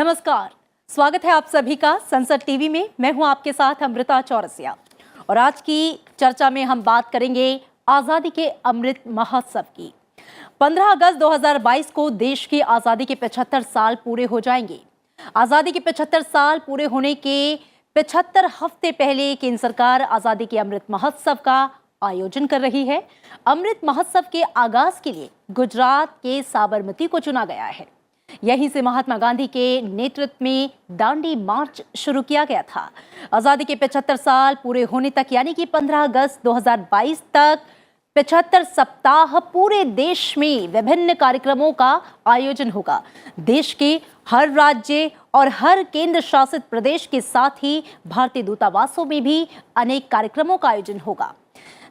नमस्कार, स्वागत है आप सभी का संसद टीवी में। मैं हूं आपके साथ अमृता चौरसिया और आज की चर्चा में हम बात करेंगे आजादी के अमृत महोत्सव की। 15 अगस्त 2022 को देश की आजादी के 75 साल पूरे हो जाएंगे। आजादी के 75 साल पूरे होने के 75 हफ्ते पहले केंद्र सरकार आजादी के अमृत महोत्सव का आयोजन कर रही है। अमृत महोत्सव के आगाज के लिए गुजरात के साबरमती को चुना गया है। यहीं से महात्मा गांधी के नेतृत्व में दांडी मार्च शुरू किया गया था। आजादी के 75 साल पूरे होने तक यानी कि 15 अगस्त 2022 तक 75 सप्ताह पूरे देश में विभिन्न कार्यक्रमों का आयोजन होगा। देश के हर राज्य और हर केंद्र शासित प्रदेश के साथ ही भारतीय दूतावासों में भी अनेक कार्यक्रमों का आयोजन होगा।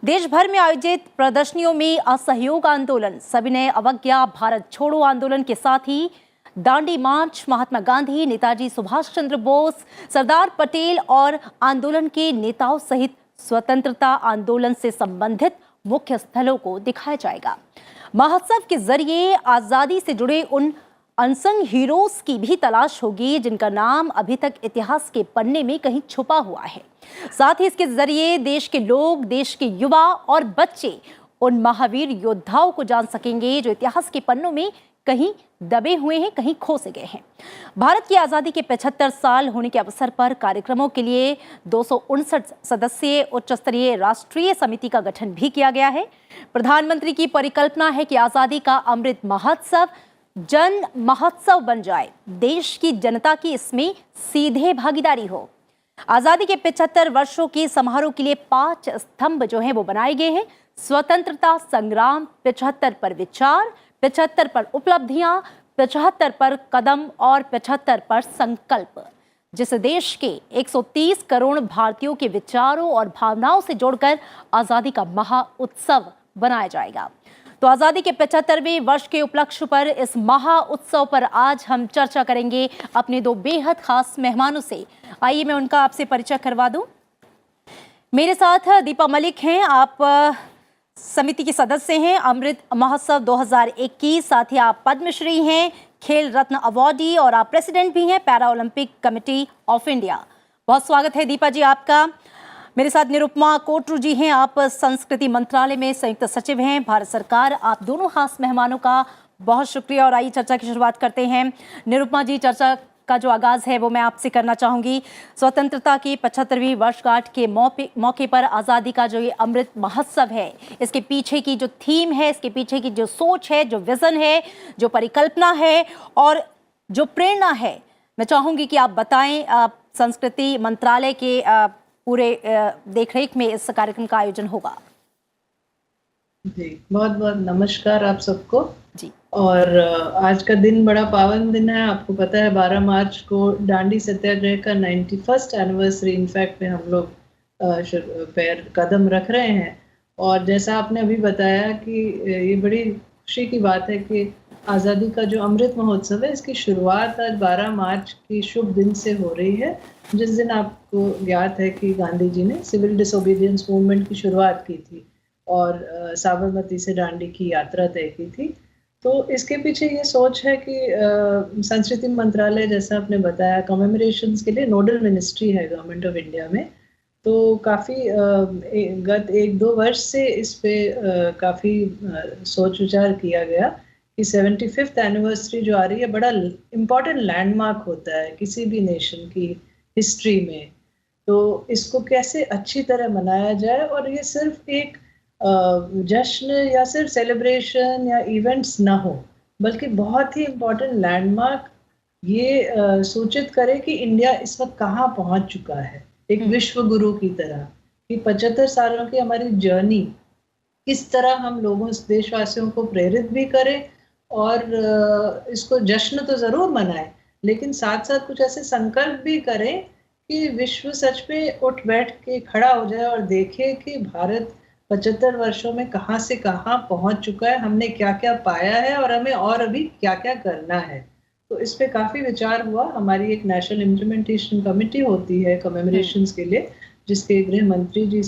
देश भर में आयोजित प्रदर्शनियों में असहयोग आंदोलन, सविनय अवज्ञा, भारत छोड़ो आंदोलन के साथ ही दांडी मार्च, महात्मा गांधी, नेताजी सुभाष चंद्र बोस, सरदार पटेल और आंदोलन के नेताओं सहित स्वतंत्रता आंदोलन से संबंधित मुख्य स्थलों को दिखाया जाएगा। महोत्सव के जरिए आजादी से जुड़े उन अनसंग हीरोज की भी तलाश होगी जिनका नाम अभी तक इतिहास के पन्ने में कहीं छुपा हुआ है। साथ ही इसके जरिए देश के लोग, देश के युवा और बच्चे उन महावीर योद्धाओं को जान सकेंगे जो इतिहास के पन्नों में कहीं दबे हुए हैं, कहीं खोसे गए हैं। भारत की आजादी के 75 साल होने के अवसर पर कार्यक्रमों के लिए 259 सदस्यीय उच्च स्तरीय राष्ट्रीय समिति का गठन भी किया गया है। प्रधानमंत्री की परिकल्पना है कि आजादी का अमृत महोत्सव जन महोत्सव बन जाए, देश की जनता की इसमें सीधे भागीदारी हो। आजादी के 75 वर्षों के समारोह के लिए 5 स्तंभ जो हैं वो बनाए गए हैं। स्वतंत्रता संग्राम, 75 पर विचार, 75 पर उपलब्धियां, 75 पर कदम और 75 पर संकल्प, जिसे देश के 130 करोड़ भारतीयों के विचारों और भावनाओं से जोड़कर आजादी का महा उत्सव बनाया जाएगा। तो आजादी के 75वें वर्ष के उपलक्ष्य पर इस महा उत्सव पर आज हम चर्चा करेंगे अपने 2 बेहद खास मेहमानों से। आइए मैं उनका आपसे परिचय करवा दूं। मेरे साथ दीपा मलिक हैं, आप समिति के सदस्य हैं अमृत महोत्सव 2021, साथ ही आप पद्मश्री हैं, खेल रत्न अवार्डी और आप प्रेसिडेंट भी हैं para Olympic committee of India. बहुत स्वागत है दीपा जी आपका। मेरे साथ निरुपमा कोटरू जी हैं, आप संस्कृति मंत्रालय में संयुक्त सचिव हैं, भारत सरकार। आप दोनों खास मेहमानों का बहुत शुक्रिया और आइए चर्चा की शुरुआत करते हैं। निरुपमा जी, चर्चा का जो आगाज है वो मैं आपसे करना चाहूंगी। स्वतंत्रता की 75वीं वर्षगांठ के मौके पर आजादी का जो ये अमृत महोत्सव है, इसके पीछे की जो थीम है, इसके पीछे की जो सोच है, जो विजन है, जो परिकल्पना है और जो प्रेरणा है, मैं चाहूंगी कि आप बताएं। संस्कृति मंत्रालय के पूरे देखरेख में इस कार्यक्रम का आयोजन होगा। जी, बहुत बहुत नमस्कार आप सबको जी। और आज का दिन बड़ा पावन दिन है। आपको पता है 12 मार्च को दांडी सत्याग्रह का 91st एनिवर्सरी इनफैक्ट में हम लोग पैर कदम रख रहे हैं। और जैसा आपने अभी बताया कि ये बड़ी खुशी की बात है कि आज़ादी का जो अमृत महोत्सव है इसकी शुरुआत आज 12 मार्च की शुभ दिन से हो रही है, जिस दिन आपको ज्ञात है कि गांधी जी ने सिविल डिसोबीडियंस मूवमेंट की शुरुआत की थी और साबरमती से दांडी की यात्रा तय की थी। तो इसके पीछे ये सोच है कि संस्कृति मंत्रालय, जैसा आपने बताया, कमेमोरेशंस के लिए नोडल मिनिस्ट्री है गवर्नमेंट ऑफ इंडिया में। तो काफ़ी गत 1-2 वर्ष से इस पे काफ़ी सोच विचार किया गया कि 75th एनिवर्सरी जो आ रही है बड़ा इम्पॉर्टेंट लैंडमार्क होता है किसी भी नेशन की हिस्ट्री में। तो इसको कैसे अच्छी तरह मनाया जाए और ये सिर्फ एक जश्न या सिर्फ सेलिब्रेशन या इवेंट्स ना हो, बल्कि बहुत ही इम्पोर्टेंट लैंडमार्क ये सूचित करे कि इंडिया इस वक्त कहाँ पहुँच चुका है, एक विश्व गुरु की तरह, कि 75 सालों की हमारी जर्नी किस तरह हम लोगों देशवासियों को प्रेरित भी करें और इसको जश्न तो ज़रूर मनाएं, लेकिन साथ साथ कुछ ऐसे संकल्प भी करें कि विश्व सच में उठ बैठ के खड़ा हो जाए और देखे कि भारत 75 वर्षों में कहाँ से कहाँ पहुँच चुका है, हमने क्या क्या पाया है और हमें और अभी क्या क्या करना है। तो इस पे काफ़ी विचार हुआ। हमारी एक नेशनल इम्प्लीमेंटेशन कमेटी होती है कमेमोरेशंस के लिए, जिसके गृह मंत्री जी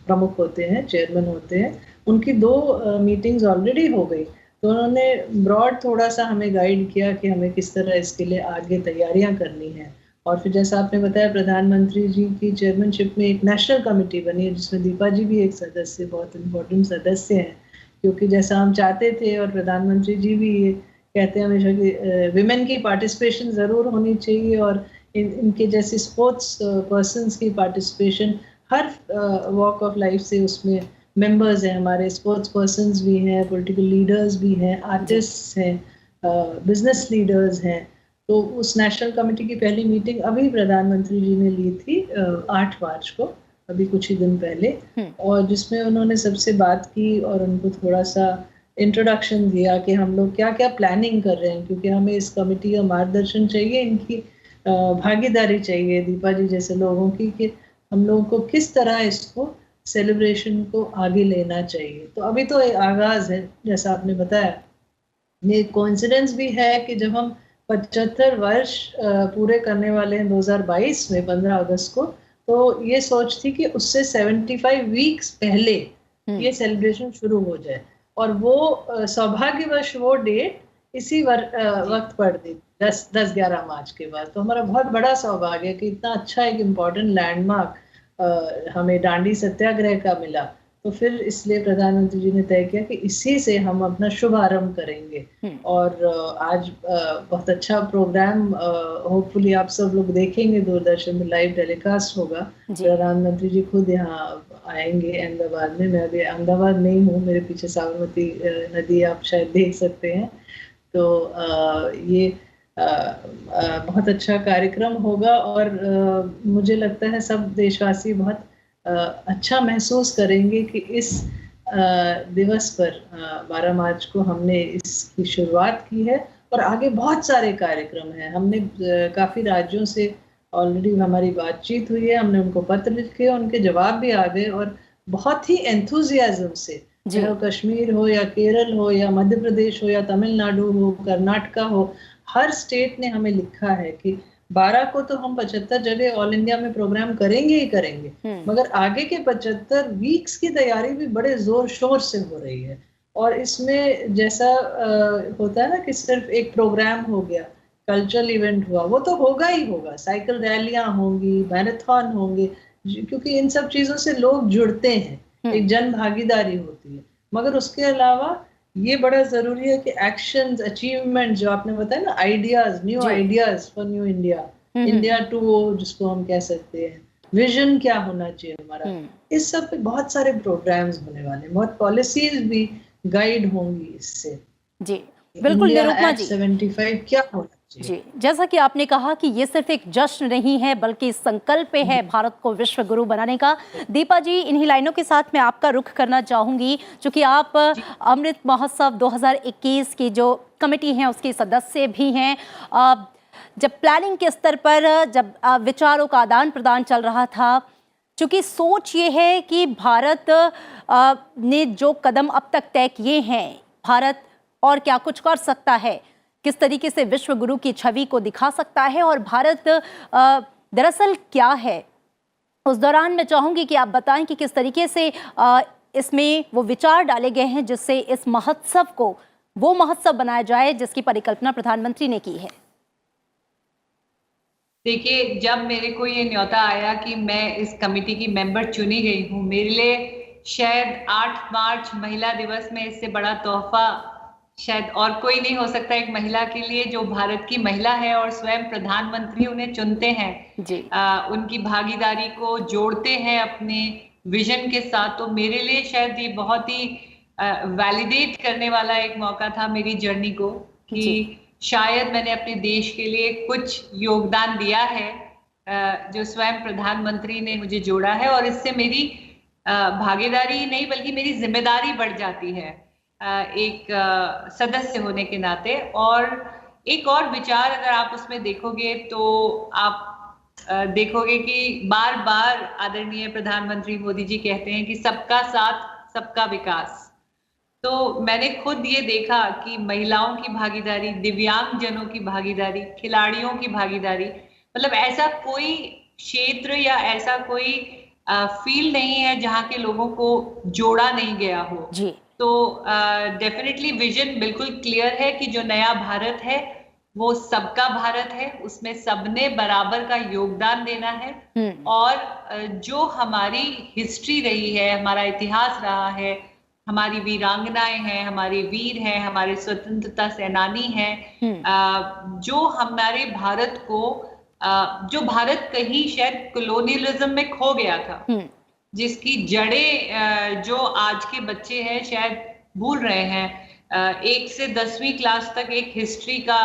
प्रमुख होते हैं, चेयरमैन होते हैं। उनकी 2 मीटिंग्स ऑलरेडी हो गई तो उन्होंने ब्रॉड थोड़ा सा हमें गाइड किया कि हमें किस तरह इसके लिए आगे तैयारियां करनी है। और फिर जैसा आपने बताया, प्रधानमंत्री जी की चेयरमैनशिप में एक नेशनल कमेटी बनी है जिसमें दीपा जी भी एक सदस्य, बहुत इम्पोर्टेंट सदस्य हैं, क्योंकि जैसा हम चाहते थे और प्रधानमंत्री जी भी ये कहते हैं हमेशा कि विमेन की पार्टिसिपेशन ज़रूर होनी चाहिए, और इनके जैसे स्पोर्ट्स पर्सन्स की participation her walk of life से उसमें मेंबर्स हैं, हमारे स्पोर्ट्स पर्सन्स भी हैं, पॉलिटिकल लीडर्स भी हैं, आर्टिस्ट्स हैं, बिजनेस लीडर्स हैं। तो उस नेशनल कमेटी की पहली मीटिंग अभी प्रधानमंत्री जी ने ली थी 8 मार्च को, अभी कुछ ही दिन पहले, और जिसमें उन्होंने सबसे बात की और उनको थोड़ा सा इंट्रोडक्शन दिया कि हम लोग क्या क्या प्लानिंग कर रहे हैं, क्योंकि हमें इस कमेटी का मार्गदर्शन चाहिए, इनकी भागीदारी चाहिए दीपा जी जैसे लोगों की, कि हम लोगों को किस तरह इसको सेलिब्रेशन को आगे लेना चाहिए। तो अभी तो आगाज है, जैसा आपने बताया। ये कोइंसिडेंस भी है कि जब हम 75 वर्ष पूरे करने वाले हैं 2022 में 15 अगस्त को, तो ये सोच थी कि उससे 75 वीक्स पहले ये सेलिब्रेशन शुरू हो जाए, और वो सौभाग्यवश वो डेट इसी वक्त पड़ दी 10-11 मार्च के बाद। तो हमारा बहुत बड़ा सौभाग्य है कि इतना अच्छा एक इम्पॉर्टेंट लैंडमार्क हमें दांडी सत्याग्रह का मिला। तो फिर इसलिए प्रधानमंत्री जी ने तय किया कि इसी से हम अपना शुभारंभ करेंगे। और आज बहुत अच्छा प्रोग्राम होपफुली आप सब लोग देखेंगे, दूरदर्शन में लाइव टेलीकास्ट होगा। प्रधानमंत्री जी खुद यहाँ आएंगे अहमदाबाद में। मैं अभी अहमदाबाद नहीं हूँ, मेरे पीछे साबरमती नदी आप शायद देख सकते हैं। तो ये बहुत अच्छा कार्यक्रम होगा, और मुझे लगता है सब देशवासी बहुत अच्छा महसूस करेंगे कि इस दिवस पर 12 मार्च को हमने इसकी शुरुआत की है, और आगे बहुत सारे कार्यक्रम हैं। हमने काफ़ी राज्यों से ऑलरेडी हमारी बातचीत हुई है, हमने उनको पत्र लिखे, उनके जवाब भी आ गए, और बहुत ही एंथुजियाज्म से, चाहे कश्मीर हो या केरल हो या मध्य प्रदेश हो या तमिलनाडु हो, कर्नाटका हो, हर स्टेट ने हमें लिखा है कि 12 को तो हम 75 जगह ऑल इंडिया में प्रोग्राम करेंगे ही करेंगे, मगर आगे के 75 वीक्स की तैयारी भी बड़े जोर शोर से हो रही है। और इसमें जैसा होता है ना कि सिर्फ एक प्रोग्राम हो गया, कल्चरल इवेंट हुआ, वो तो होगा ही होगा, साइकिल रैलियां होंगी, मैराथन होंगे, क्योंकि इन सब चीजों से लोग जुड़ते हैं, एक जन भागीदारी होती है। मगर उसके अलावा ये बड़ा जरूरी है कि एक्शंस, अचीवमेंट जो आपने बताया ना, ideas, new ideas for new India, India 2.0 जिसको हम कह सकते हैं, विजन क्या होना चाहिए हमारा, इस सब पे बहुत सारे प्रोग्राम्स होने वाले हैं, बहुत पॉलिसीज भी गाइड होंगी इससे। जी बिल्कुल निरुपमा जी, 75 क्या होना जी, जैसा कि आपने कहा कि ये सिर्फ एक जश्न नहीं है बल्कि संकल्प है भारत को विश्व गुरु बनाने का। दीपा जी, इन्हीं लाइनों के साथ मैं आपका रुख करना चाहूंगी, क्योंकि आप अमृत महोत्सव 2021 की जो कमेटी है उसके सदस्य भी हैं। जब प्लानिंग के स्तर पर जब विचारों का आदान प्रदान चल रहा था, चूंकि सोच ये है कि भारत ने जो कदम अब तक तय किए हैं, भारत और क्या कुछ कर सकता है, किस तरीके से विश्व गुरु की छवि को दिखा सकता है, और भारत दरअसल क्या है। उस दौरान मैं चाहूंगी कि आप बताएं कि किस तरीके से इसमें वो विचार डाले गए हैं जिससे इस महोत्सव को वो महोत्सव बनाया जाए जिसकी परिकल्पना प्रधानमंत्री ने की है। देखिए, जब मेरे को ये न्योता आया कि मैं इस कमेटी की मेंबर चुनी गई हूँ, मेरे लिए शायद 8 मार्च महिला दिवस में इससे बड़ा तोहफा शायद और कोई नहीं हो सकता एक महिला के लिए, जो भारत की महिला है और स्वयं प्रधानमंत्री उन्हें चुनते हैं जी। उनकी भागीदारी को जोड़ते हैं अपने विजन के साथ। तो मेरे लिए शायद ये बहुत ही वैलिडेट करने वाला एक मौका था मेरी जर्नी को, कि शायद मैंने अपने देश के लिए कुछ योगदान दिया है, जो स्वयं प्रधानमंत्री ने मुझे जोड़ा है, और इससे मेरी भागीदारी नहीं बल्कि मेरी जिम्मेदारी बढ़ जाती है एक सदस्य होने के नाते। और एक और विचार अगर आप उसमें देखोगे तो आप देखोगे कि बार बार आदरणीय प्रधानमंत्री मोदी जी कहते हैं कि सबका साथ सबका विकास। तो मैंने खुद ये देखा कि महिलाओं की भागीदारी, दिव्यांग जनों की भागीदारी, खिलाड़ियों की भागीदारी, मतलब ऐसा कोई क्षेत्र या ऐसा कोई फील्ड नहीं है जहाँ के लोगों को जोड़ा नहीं गया हो जी। तो डेफिनेटली विजन बिल्कुल क्लियर है कि जो नया भारत है वो सबका भारत है, उसमें सबने बराबर का योगदान देना है। और जो हमारी हिस्ट्री रही है, हमारा इतिहास रहा है, हमारी वीरांगनाएं हैं, हमारे वीर हैं, हमारे स्वतंत्रता सेनानी हैं, जो हमारे भारत को जो भारत कहीं शायद कॉलोनियलिज्म में खो गया था, जिसकी जड़ें जो आज के बच्चे हैं शायद भूल रहे हैं। 1 से 10वीं क्लास तक एक हिस्ट्री का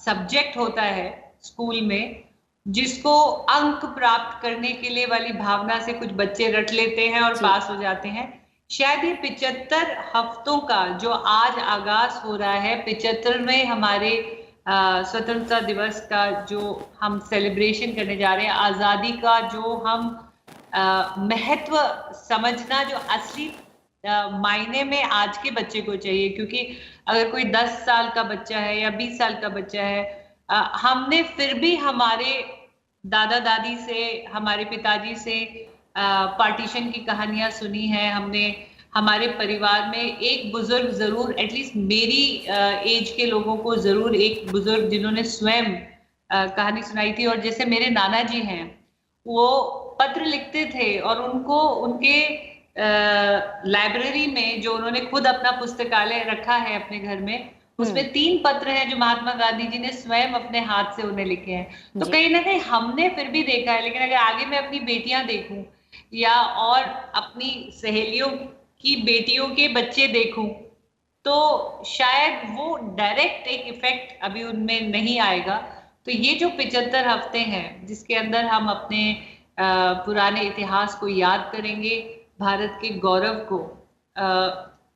सब्जेक्ट होता है स्कूल में, जिसको अंक प्राप्त करने के लिए वाली भावना से कुछ बच्चे रट लेते हैं और पास हो जाते हैं। शायद ये 75 हफ्तों का जो आज आगाज हो रहा है, 75वें हमारे स्वतंत्रता दिवस का जो हम सेलिब्रेशन करने जा रहे हैं, आजादी का जो हम महत्व समझना जो असली मायने में आज के बच्चे को चाहिए। क्योंकि अगर कोई 10 साल का बच्चा है या 20 साल का बच्चा है, हमने फिर भी हमारे दादा दादी से, हमारे पिताजी से पार्टीशन की कहानियां सुनी है। हमने हमारे परिवार में एक बुजुर्ग जरूर, एटलीस्ट मेरी एज के लोगों को जरूर एक बुजुर्ग जिन्होंने स्वयं कहानी सुनाई थी। और जैसे मेरे नाना जी हैं, वो पत्र लिखते थे और उनको उनके लाइब्रेरी में जो उन्होंने खुद अपना पुस्तकालय रखा है अपने घर में, उसमें 3 पत्र हैं जो महात्मा गांधी जी ने स्वयं अपने हाथ से उन्हें लिखे हैं। तो कहीं ना कहीं हमने फिर भी देखा है। लेकिन अगर आगे मैं अपनी बेटियां देखूं या और अपनी सहेलियों की बेटियों के बच्चे देखूं, तो शायद वो डायरेक्ट एक इफेक्ट अभी उनमें नहीं आएगा। तो ये जो 75 हफ्ते हैं जिसके अंदर हम अपने पुराने इतिहास को याद करेंगे, भारत के गौरव को,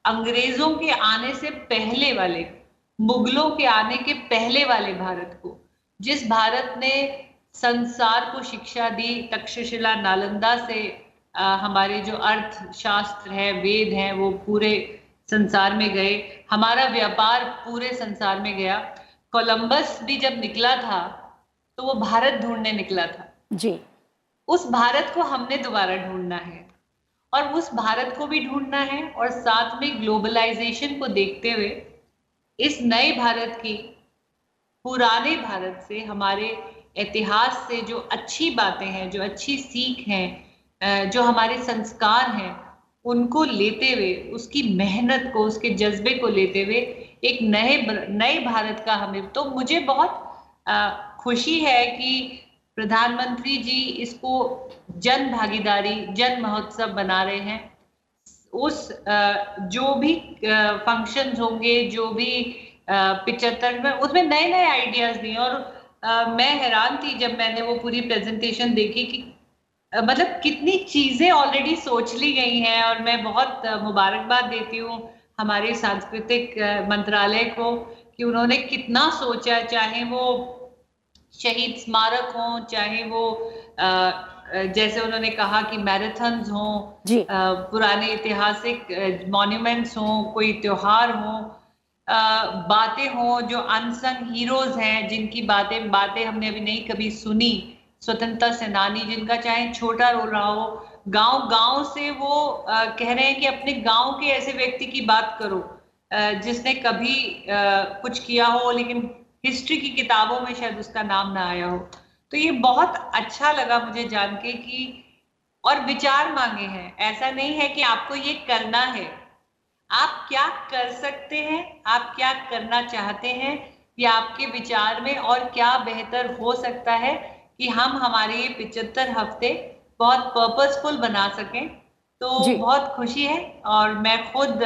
अंग्रेजों के आने से पहले वाले, मुगलों के आने के पहले वाले भारत को, जिस भारत ने संसार को शिक्षा दी, तक्षशिला नालंदा से हमारे जो अर्थशास्त्र है, वेद हैं, वो पूरे संसार में गए। हमारा व्यापार पूरे संसार में गया। कोलंबस भी जब निकला था तो वो भारत ढूंढने निकला था जी। उस भारत को हमने दोबारा ढूंढना है और उस भारत को भी ढूंढना है। और साथ में ग्लोबलाइजेशन को देखते हुए इस नए भारत की, पुराने भारत से, हमारे इतिहास से जो अच्छी बातें हैं, जो अच्छी सीख हैं, जो हमारे संस्कार हैं, उनको लेते हुए, उसकी मेहनत को, उसके जज्बे को लेते हुए एक नए भारत का हमें, तो मुझे बहुत खुशी है कि प्रधानमंत्री जी इसको जन भागीदारी, जन महोत्सव बना रहे हैं। उस जो भी फंक्शंस होंगे, जो भी 75 में, उसमें नए नए आइडियाज दिए। और मैं हैरान थी जब मैंने वो पूरी प्रेजेंटेशन देखी कि मतलब कितनी चीजें ऑलरेडी सोच ली गई हैं। और मैं बहुत मुबारकबाद देती हूँ हमारे सांस्कृतिक मंत्रालय को कि उन्होंने कितना सोचा, चाहे वो शहीद स्मारक हों, चाहे वो जैसे उन्होंने कहा कि मैराथन्स हों, पुराने ऐतिहासिक मॉन्यूमेंट्स हों, कोई त्योहार हों, बातें हों जो अनसंग हीरोज हैं, जिनकी बातें हमने अभी नहीं कभी सुनी, स्वतंत्रता सेनानी जिनका चाहे छोटा रोल रहा हो, गांव से वो कह रहे हैं कि अपने गांव के ऐसे व्यक्ति की बात करो जिसने कभी कुछ किया हो लेकिन हिस्ट्री की किताबों में शायद उसका नाम ना आया हो। तो ये बहुत अच्छा लगा मुझे जान के कि और विचार मांगे हैं। ऐसा नहीं है कि आपको ये करना है, आप क्या कर सकते हैं, आप क्या करना चाहते हैं, या आपके विचार में और क्या बेहतर हो सकता है कि हम हमारे ये 75 हफ्ते बहुत पर्पसफुल बना सकें। तो बहुत खुशी है। और मैं खुद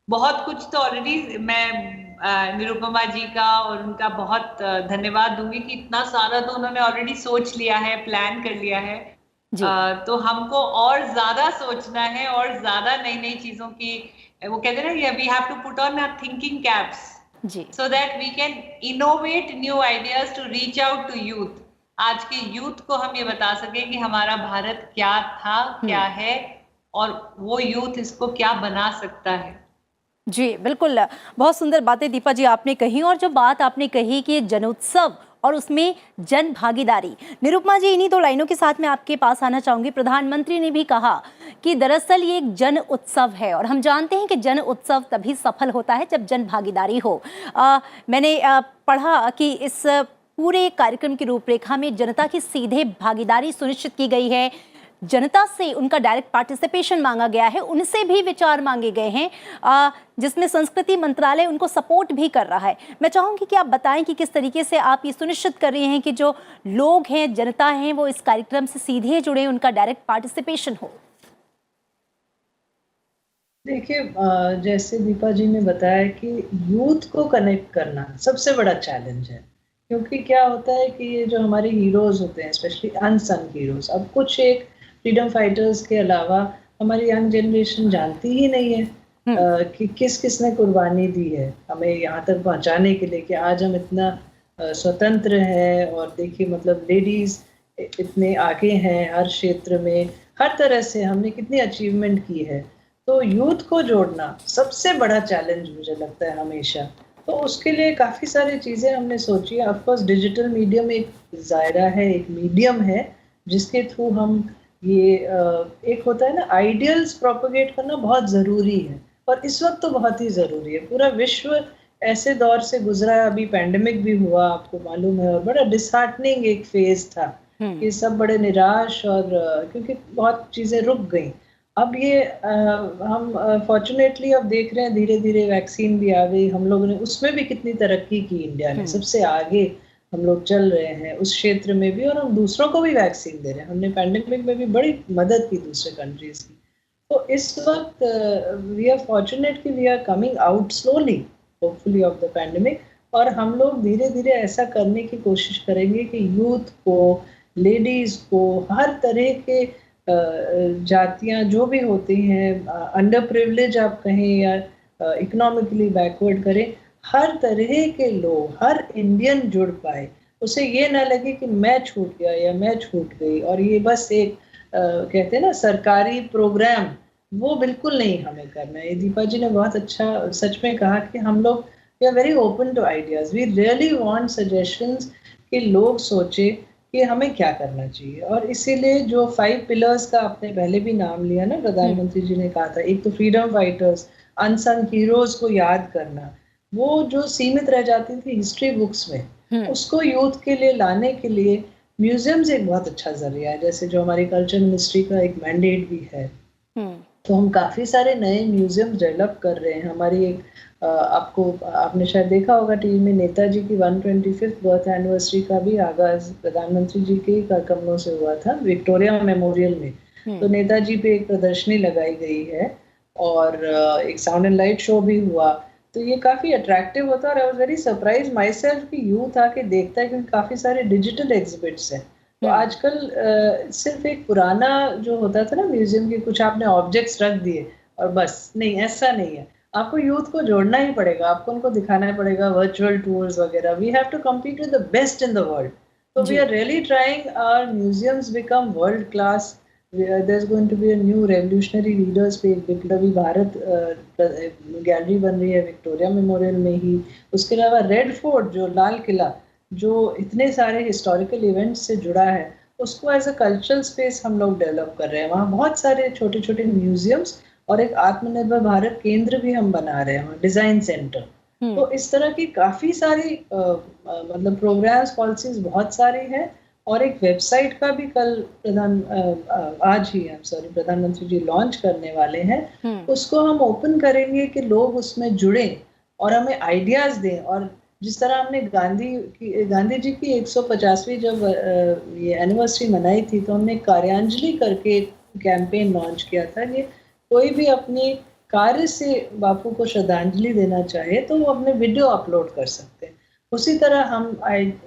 बहुत कुछ तो ऑलरेडी मैं निरुपमा जी का और उनका बहुत धन्यवाद दूंगी कि इतना सारा तो उन्होंने ऑलरेडी सोच लिया है, प्लान कर लिया है। तो हमको और ज्यादा सोचना है और ज्यादा नई नई चीजों की, वो कहते हैं ना, we have to put on our thinking caps so that we can innovate new ideas to reach out to youth. आज के यूथ को हम ये बता सके कि हमारा भारत क्या था, क्या है, और वो यूथ इसको क्या बना सकता है। जी बिल्कुल, बहुत सुंदर बातें दीपा जी आपने कही। और जो बात आपने कही कि जनोत्सव और उसमें जन भागीदारी। निरुपमा जी, इन्हीं 2 लाइनों के साथ मैं आपके पास आना चाहूंगी। प्रधानमंत्री ने भी कहा कि दरअसल ये एक जन उत्सव है और हम जानते हैं कि जन उत्सव तभी सफल होता है जब जन भागीदारी हो। मैंने पढ़ा कि इस पूरे कार्यक्रम की रूपरेखा में जनता की सीधे भागीदारी सुनिश्चित की गई है, जनता से उनका डायरेक्ट पार्टिसिपेशन मांगा गया है, उनसे भी विचार मांगे गए हैं, जिसमें संस्कृति मंत्रालय उनको सपोर्ट भी कर रहा है। मैं चाहूंगी कि आप बताएं कि किस तरीके से आप ये सुनिश्चित कर रहे हैं कि जो लोग हैं, जनता हैं, वो इस कार्यक्रम से सीधे जुड़े, उनका डायरेक्ट पार्टिसिपेशन हो। देखिए, जैसे दीपा जी ने बताया कि यूथ को कनेक्ट करना सबसे बड़ा चैलेंज है, क्योंकि क्या होता है कि ये जो हमारे हीरोज होते हैं, स्पेशली अनसंग हीरोज, अब कुछ एक फ्रीडम फाइटर्स के अलावा हमारी यंग जनरेशन जानती ही नहीं है कि किसने कुर्बानी दी है हमें यहाँ तक पहुँचाने के लिए कि आज हम इतना स्वतंत्र हैं। और देखिए, मतलब लेडीज इतने आगे हैं हर क्षेत्र में, हर तरह से हमने कितनी अचीवमेंट की है। तो यूथ को जोड़ना सबसे बड़ा चैलेंज मुझे लगता है हमेशा। तो उसके लिए काफ़ी सारी चीज़ें हमने सोची है। ऑफकोर्स डिजिटल मीडियम एक ज़ायरा है, एक मीडियम है जिसके थ्रू हम ये एक होता है ना, आइडियल्स प्रोपेगेट करना बहुत ज़रूरी है और इस वक्त तो बहुत ही ज़रूरी है। पूरा विश्व ऐसे दौर से गुजरा है, अभी पैंडेमिक भी हुआ, आपको मालूम है, और बड़ा डिसहार्टनिंग एक फेज था कि सब बड़े निराश, और क्योंकि बहुत चीज़ें रुक गई। अब ये हम फॉर्चुनेटली अब देख रहे हैं धीरे धीरे वैक्सीन भी आ गई, हम लोगों ने उसमें भी कितनी तरक्की की, इंडिया ने सबसे आगे हम लोग चल रहे हैं उस क्षेत्र में भी, और हम दूसरों को भी वैक्सीन दे रहे हैं। हमने पैंडेमिक में भी बड़ी मदद की दूसरे कंट्रीज की। तो इस वक्त वी आर फॉर्चुनेट कि we are coming out slowly hopefully of the pandemic, और हम लोग धीरे धीरे ऐसा करने की कोशिश करेंगे कि यूथ को, लेडीज को, हर तरह के जातियां जो भी होती हैं, अंडर प्रिविलेज आप कहें या इकोनॉमिकली बैकवर्ड करें, हर तरह के लोग, हर इंडियन जुड़ पाए। उसे ये ना लगे कि मैं छूट गया या मैं छूट गई और ये बस एक कहते हैं ना सरकारी प्रोग्राम, वो बिल्कुल नहीं हमें करना है। दीपा जी ने बहुत अच्छा सच में कहा कि हम लोग we are very open to ideas, we really want suggestions कि लोग सोचे कि हमें क्या करना चाहिए। और इसीलिए जो 5 पिलर्स का आपने पहले भी नाम लिया ना, प्रधानमंत्री जी ने कहा था, एक तो फ्रीडम फाइटर्स, अनसंग हीरोज को याद करना, वो जो सीमित रह जाती थी हिस्ट्री बुक्स में, उसको यूथ के लिए लाने के लिए म्यूजियम्स एक बहुत अच्छा जरिया है। जैसे जो हमारी कल्चर मिनिस्ट्री का एक मैंडेट भी है, तो हम काफ़ी सारे नए म्यूजियम डेवलप कर रहे हैं। हमारी एक आपने शायद देखा होगा टीवी में, नेताजी की 125th बर्थ एनिवर्सरी का भी आगाज प्रधानमंत्री जी के कमरों से हुआ था विक्टोरिया मेमोरियल में। तो नेताजी पे एक प्रदर्शनी लगाई गई है और एक साउंड एंड लाइट शो भी हुआ। तो ये काफ़ी अट्रैक्टिव होता है और I was very surprise my self कि यूथ आके देखता है, क्योंकि काफ़ी सारे डिजिटल एग्जिबिट्स हैं। तो आजकल सिर्फ एक पुराना जो होता था ना म्यूजियम के, कुछ आपने ऑब्जेक्ट्स रख दिए और बस, नहीं, ऐसा नहीं है। आपको यूथ को जोड़ना ही पड़ेगा, आपको उनको दिखाना पड़ेगा वर्चुअल टूर्स वगैरह। We have to compete with the best in the world. So we are really trying our museums become world class. There's going to be a new revolutionary leaders पे Viplavi Bharat gallery बन रही है Victoria memorial में ही। उसके अलावा red fort, जो लाल किला, जो इतने सारे हिस्टोरिकल इवेंट्स से जुड़ा है, उसको एज अ कल्चरल स्पेस हम लोग डेवलप कर रहे हैं। वहाँ बहुत सारे छोटे छोटे म्यूजियम्स और एक आत्मनिर्भर भारत केंद्र भी हम बना रहे हैं, डिजाइन सेंटर। तो इस तरह की काफ़ी सारी मतलब प्रोग्राम्स, पॉलिसीज बहुत सारी हैं। और एक वेबसाइट का भी कल प्रधानमंत्री जी लॉन्च करने वाले हैं। उसको हम ओपन करेंगे कि लोग उसमें जुड़ें और हमें आइडियाज दें। और जिस तरह हमने गांधी जी की 150वीं जब ये एनिवर्सरी मनाई थी, तो हमने कार्यांजलि करके एक कैंपेन लॉन्च किया था कि कोई भी अपनी कार्य से बापू को श्रद्धांजलि देना चाहे तो वो अपने वीडियो अपलोड कर सकते हैं। उसी तरह हम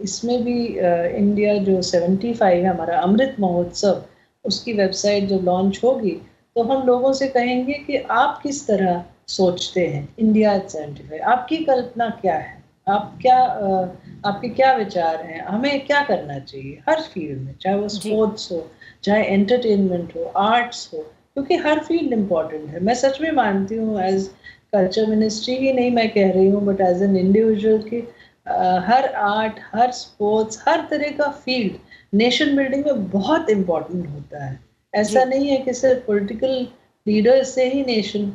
इसमें भी इंडिया जो 75 है हमारा अमृत महोत्सव, उसकी वेबसाइट जब लॉन्च होगी तो हम लोगों से कहेंगे कि आप किस तरह सोचते हैं इंडिया 75, आपकी कल्पना क्या है, आपके क्या विचार हैं, हमें क्या करना चाहिए हर फील्ड में, चाहे वो स्पोर्ट्स हो, चाहे एंटरटेनमेंट हो, आर्ट्स हो, क्योंकि हर फील्ड इम्पॉर्टेंट है। मैं सच में मानती हूँ, एज कल्चर मिनिस्ट्री ही नहीं मैं कह रही हूँ, बट एज एन इंडिविजुअल की हर आर्ट, हर स्पोर्ट्स, हर तरह का फील्ड नेशन बिल्डिंग में बहुत इम्पोर्टेंट होता है। ऐसा नहीं है कि सिर्फ पॉलिटिकल लीडर से ही नेशन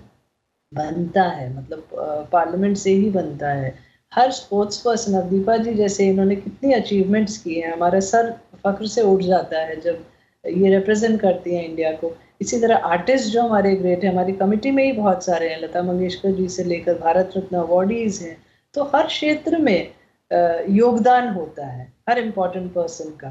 बनता है, मतलब पार्लियामेंट से ही बनता है। हर स्पोर्ट्स पर्सन, नवदीपा जी जैसे, इन्होंने कितनी अचीवमेंट्स की हैं, हमारा सर फख्र से उठ जाता है जब ये रिप्रेजेंट करती हैं इंडिया को। इसी तरह आर्टिस्ट जो हमारे ग्रेट हैं, हमारी कमिटी में ही बहुत सारे हैं, लता मंगेशकर जी से लेकर भारत रत्न अवॉर्डीज हैं। तो हर क्षेत्र में योगदान होता है हर इम्पोर्टेंट पर्सन का।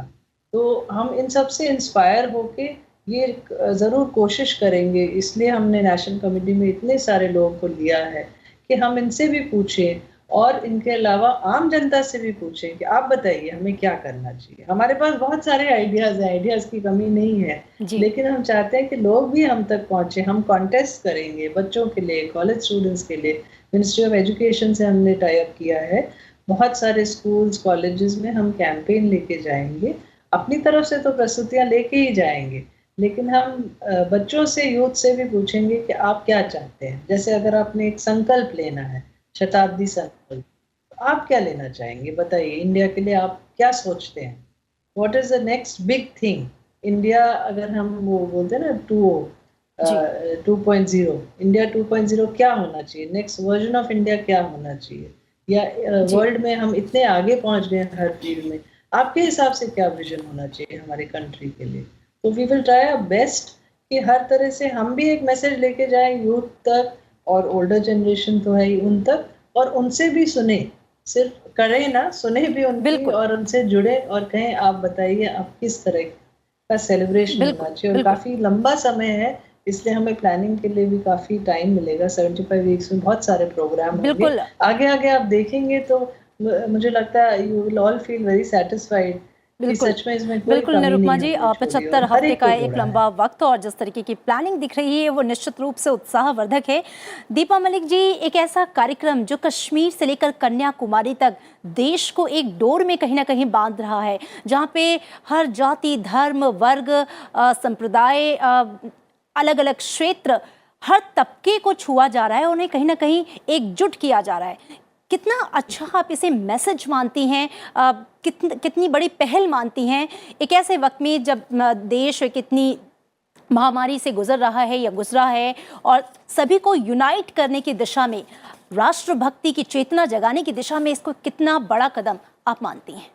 तो हम इन सब से इंस्पायर होके ये ज़रूर कोशिश करेंगे, इसलिए हमने नेशनल कमेटी में इतने सारे लोगों को लिया है कि हम इनसे भी पूछें और इनके अलावा आम जनता से भी पूछें कि आप बताइए हमें क्या करना चाहिए। हमारे पास बहुत सारे आइडियाज़ हैं, आइडियाज़ की कमी नहीं है, लेकिन हम चाहते हैं कि लोग भी हम तक पहुँचे। हम कॉन्टेस्ट करेंगे बच्चों के लिए, कॉलेज स्टूडेंट्स के लिए। मिनिस्ट्री ऑफ एजुकेशन से हमने टाई अप किया है, बहुत सारे स्कूल्स कॉलेजेस में हम कैंपेन लेके जाएंगे। अपनी तरफ से तो प्रस्तुतियाँ लेके ही जाएंगे, लेकिन हम बच्चों से, यूथ से भी पूछेंगे कि आप क्या चाहते हैं। जैसे अगर आपने एक संकल्प लेना है, शताब्दी संकल्प, तो आप क्या लेना चाहेंगे बताइए। इंडिया के लिए आप क्या सोचते हैं? What is the next big thing India? अगर हम वो बोलते हैं ना 2.0, इंडिया 2.0 क्या होना चाहिए? नेक्स्ट वर्जन ऑफ इंडिया क्या होना चाहिए? या वर्ल्ड में हम इतने आगे पहुंच गए हर फील्ड में, आपके हिसाब से क्या विजन होना चाहिए हमारे कंट्री के लिए? तो we will try our best कि हर तरह से हम भी एक मैसेज लेके जाएं यूथ तक, और ओल्डर जनरेशन तो है ही उन तक, और उनसे भी सुने, सिर्फ करें ना, सुने भी उनकी और उनसे जुड़े और कहें आप बताइए आप किस तरह का सेलिब्रेशन होना चाहिए। और काफ़ी लंबा समय है, इसलिए हमें प्लानिंग के लिए भी काफ़ी टाइम मिलेगा। 75 वीक्स में बहुत सारे प्रोग्राम होंगे। आगे आगे आप देखेंगे तो मुझे लगता है you will all feel very satisfied. बिल्कुल निरुपमा जी, 75 हफ्ते का एक लंबा वक्त और जिस तरीके की प्लानिंग दिख रही है वो निश्चित रूप से उत्साहवर्धक है। दीपा मलिक जी, एक ऐसा कार्यक्रम जो कश्मीर से लेकर कन्याकुमारी तक देश को एक डोर में कहीं ना कहीं बांध रहा है, जहाँ पे हर जाति, धर्म, वर्ग, संप्रदाय, अलग अलग क्षेत्र, हर तबके को छुआ जा रहा है, उन्हें कहीं ना कहीं एकजुट किया जा रहा है। कितना अच्छा आप इसे मैसेज मानती हैं, कितनी बड़ी पहल मानती हैं एक ऐसे वक्त में जब देश कितनी महामारी से गुजर रहा है या गुजरा है, और सभी को यूनाइट करने की दिशा में, राष्ट्रभक्ति की चेतना जगाने की दिशा में इसको कितना बड़ा कदम आप मानती हैं?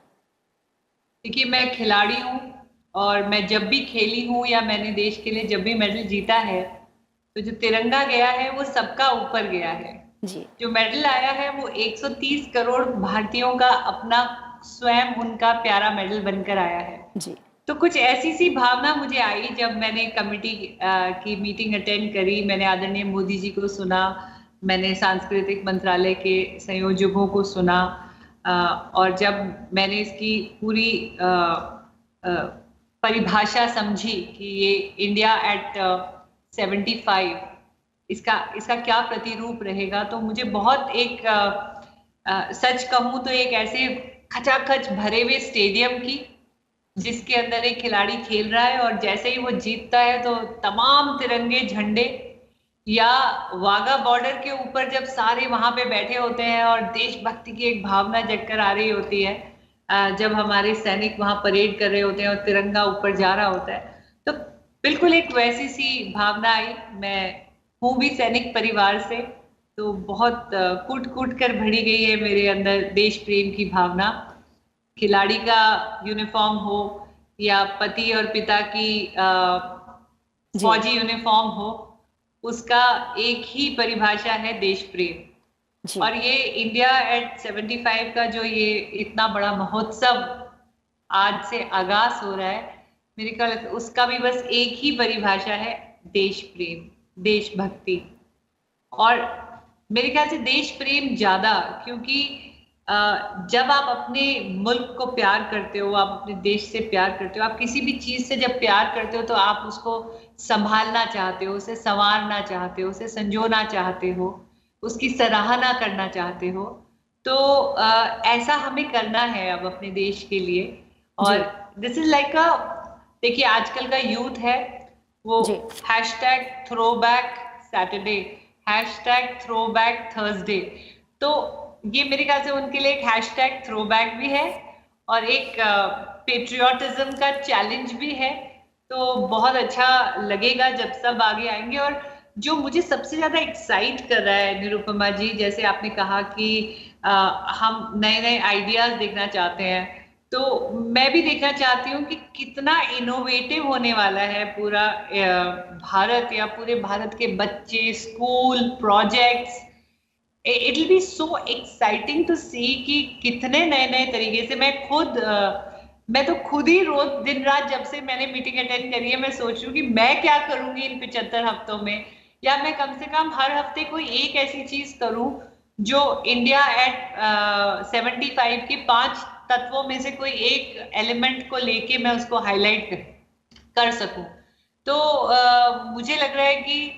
देखिए, मैं खिलाड़ी हूँ और मैं जब भी खेली हूँ या मैंने देश के लिए जब भी मेडल जीता है, तो जो तिरंगा गया है वो सबका ऊपर गया है जी। जो मेडल आया है वो 130 करोड़ भारतीयों का अपना स्वयं उनका प्यारा मेडल बनकर आया है जी। तो कुछ ऐसी सी भावना मुझे आई जब मैंने कमेटी की मीटिंग अटेंड करी। मैंने आदरणीय मोदी जी को सुना, मैंने सांस्कृतिक मंत्रालय के संयोजकों को सुना, और जब मैंने इसकी पूरी परिभाषा समझी कि ये इंडिया एट 75 इसका क्या प्रतिरूप रहेगा, तो मुझे बहुत एक सच कहूँ तो एक ऐसे खचाखच भरे हुए स्टेडियम की, जिसके अंदर एक खिलाड़ी खेल रहा है और जैसे ही वो जीतता है तो तमाम तिरंगे झंडे, या वाघा बॉर्डर के ऊपर जब सारे वहां पे बैठे होते हैं और देशभक्ति की एक भावना जगकर आ रही होती है, जब हमारे सैनिक वहां परेड कर रहे होते हैं और तिरंगा ऊपर जा रहा होता है, तो बिल्कुल एक वैसी सी भावना आई। मैं हूँ भी सैनिक परिवार से, तो बहुत कूट कूट कर भरी गई है मेरे अंदर देश प्रेम की भावना। खिलाड़ी का यूनिफॉर्म हो या पति और पिता की फौजी यूनिफॉर्म हो, उसका एक ही परिभाषा है देश प्रेम। और ये इंडिया एट 75 का जो ये इतना बड़ा महोत्सव आज से आगाज हो रहा है, मेरे ख्याल उसका भी बस एक ही परिभाषा है, देश प्रेम, देशभक्ति। और मेरे ख्याल से देश प्रेम ज्यादा, क्योंकि जब आप अपने मुल्क को प्यार करते हो, आप अपने देश से प्यार करते हो, आप किसी भी चीज से जब प्यार करते हो तो आप उसको संभालना चाहते हो, उसे संवारना चाहते हो, उसे संजोना चाहते हो, उसकी सराहना करना चाहते हो। तो ऐसा हमें करना है अब अपने देश के लिए। और दिस इज लाइक देखिए आजकल का यूथ है वो #throwback Saturday, #throwback Thursday, तो ये मेरे ख्याल से उनके लिए एक हैशटैग थ्रोबैक भी है और एक पेट्रियोटिज्म का चैलेंज भी है। तो बहुत अच्छा लगेगा जब सब आगे आएंगे। और जो मुझे सबसे ज्यादा एक्साइट कर रहा है निरुपमा जी, जैसे आपने कहा कि हम नए नए आइडियाज देखना चाहते हैं, तो मैं भी देखना चाहती हूँ कि कितना इनोवेटिव होने वाला है पूरा भारत या पूरे भारत के बच्चे, school, projects. It will be so exciting to see कि कितने नए नए तरीके से मैं तो खुद ही रोज दिन रात जब से मैंने मीटिंग अटेंड करी है, मैं सोच रही हूँ कि मैं क्या करूंगी इन 75 हफ्तों में, या मैं कम से कम हर हफ्ते कोई एक ऐसी चीज करूं जो इंडिया एट 75 के 5 तत्वों में से कोई एक एलिमेंट को लेके मैं उसको हाईलाइट कर सकूं। तो मुझे लग रहा है कि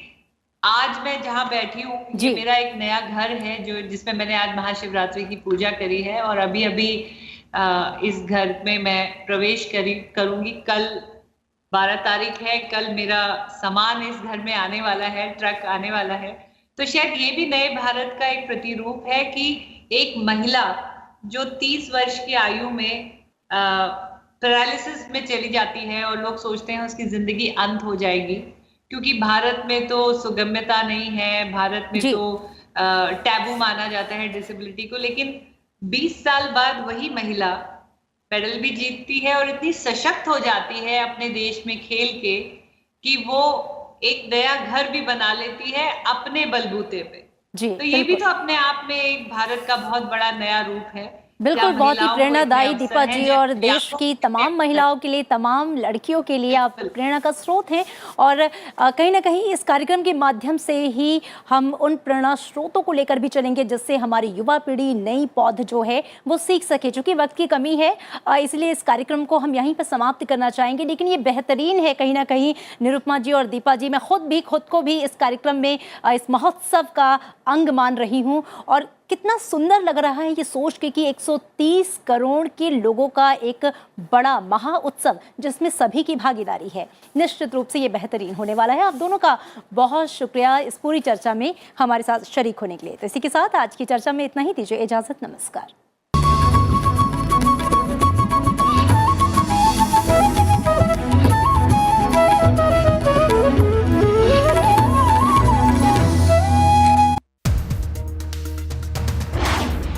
आज मैं जहां बैठी हूँ, ये मेरा एक नया घर है जो जिसमें मैंने आज महाशिवरात्रि की पूजा करी है, और अभी अभी इस घर में मैं प्रवेश करूंगी। कल 12 तारीख है, कल मेरा सामान इस घर में आने वाला है, ट्रक आने वाला है। तो शायद ये भी नए भारत का एक प्रतिरूप है कि एक महिला जो 30 वर्ष की आयु में पैरालिसिस में चली जाती है और लोग सोचते हैं उसकी जिंदगी अंत हो जाएगी, क्योंकि भारत में तो सुगम्यता नहीं है, भारत में तो टैबू माना जाता है डिसेबिलिटी को। लेकिन 20 साल बाद वही महिला मेडल भी जीतती है और इतनी सशक्त हो जाती है अपने देश में खेल के कि वो एक नया घर भी बना लेती है अपने बलबूते पे। तो ये भी तो अपने आप में एक भारत का बहुत बड़ा नया रूप है। बिल्कुल, बहुत ही प्रेरणादायी दीपा जी, और देश की तमाम महिलाओं के लिए, तमाम लड़कियों के लिए आप प्रेरणा का स्रोत हैं। और कहीं ना कहीं इस कार्यक्रम के माध्यम से ही हम उन प्रेरणा स्रोतों को लेकर भी चलेंगे जिससे हमारी युवा पीढ़ी, नई पौध जो है वो सीख सके। चूंकि वक्त की कमी है, इसलिए इस कार्यक्रम को हम यहीं पर समाप्त करना चाहेंगे, लेकिन ये बेहतरीन है कहीं ना कहीं निरुपमा जी और दीपा जी। मैं खुद को भी इस कार्यक्रम में, इस महोत्सव का अंग मान रही हूँ, और कितना सुंदर लग रहा है ये सोच के कि 130 करोड़ के लोगों का एक बड़ा महा उत्सव जिसमें सभी की भागीदारी है। निश्चित रूप से ये बेहतरीन होने वाला है। आप दोनों का बहुत शुक्रिया इस पूरी चर्चा में हमारे साथ शरीक होने के लिए। तो इसी के साथ आज की चर्चा में इतना ही। दीजिए इजाजत, नमस्कार।